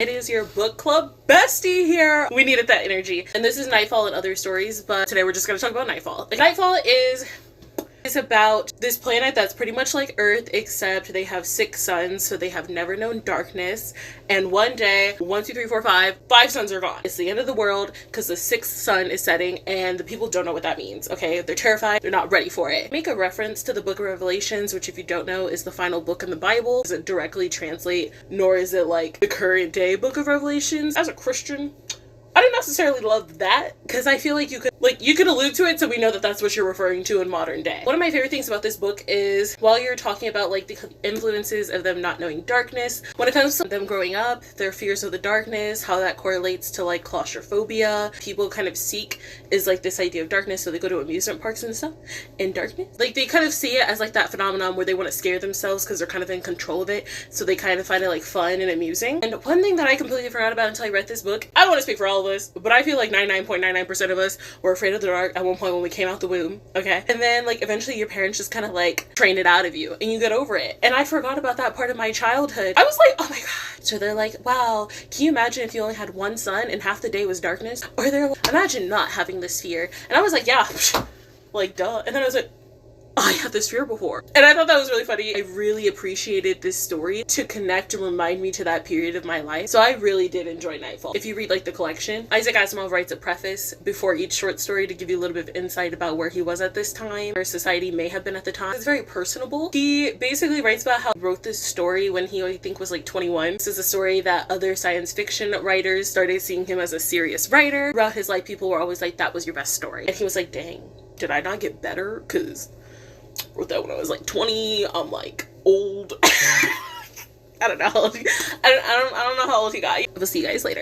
It is your book club bestie here. We needed that energy. And this is Nightfall and Other Stories, but today we're just gonna talk about Nightfall. Like, Nightfall is about this planet that's pretty much like Earth, except they have 6 suns, so they have never known darkness. And one day, 1, 2, 3, 4, 5 suns are gone. It's the end of the world because the 6th sun is setting and the people don't know what that means, okay? They're terrified, they're not ready for it. Make a reference to the book of Revelations, which if you don't know is the final book in the Bible. It doesn't directly translate, nor is it like the current day book of Revelations. As a Christian, I don't necessarily love that because I feel like you could allude to it so we know that that's what you're referring to in modern day. One of my favorite things about this book is while you're talking about like the influences of them not knowing darkness, when it comes to them growing up, their fears of the darkness, how that correlates to like claustrophobia, people kind of seek is like this idea of darkness, so they go to amusement parks and stuff in darkness. Like they kind of see it as like that phenomenon where they want to scare themselves because they're kind of in control of it, so they kind of find it like fun and amusing. And one thing that I completely forgot about until I read this book, I don't want to speak for all of us, but I feel like 99.99% of us were afraid of the dark at one point when we came out the womb, okay? And then like eventually your parents just kind of like train it out of you and you get over it. And I forgot about that part of my childhood. I was like, oh my god. So they're like, wow, can you imagine if you only had one sun and half the day was darkness? Or they're like, imagine not having this fear. And I was like, yeah, like duh. And then I was like, I had this fear before. And I thought that was really funny. I really appreciated this story to connect and remind me to that period of my life. So I really did enjoy Nightfall. If you read like the collection, Isaac Asimov writes a preface before each short story to give you a little bit of insight about where he was at this time, where society may have been at the time. It's very personable. He basically writes about how he wrote this story when he, I think, was like 21. This is a story that other science fiction writers started seeing him as a serious writer. Throughout his life, people were always like, that was your best story. And he was like, dang, did I not get better? Because I wrote that when I was like 20. I'm like old. I don't know how old I don't know how old he got. We'll see you guys later.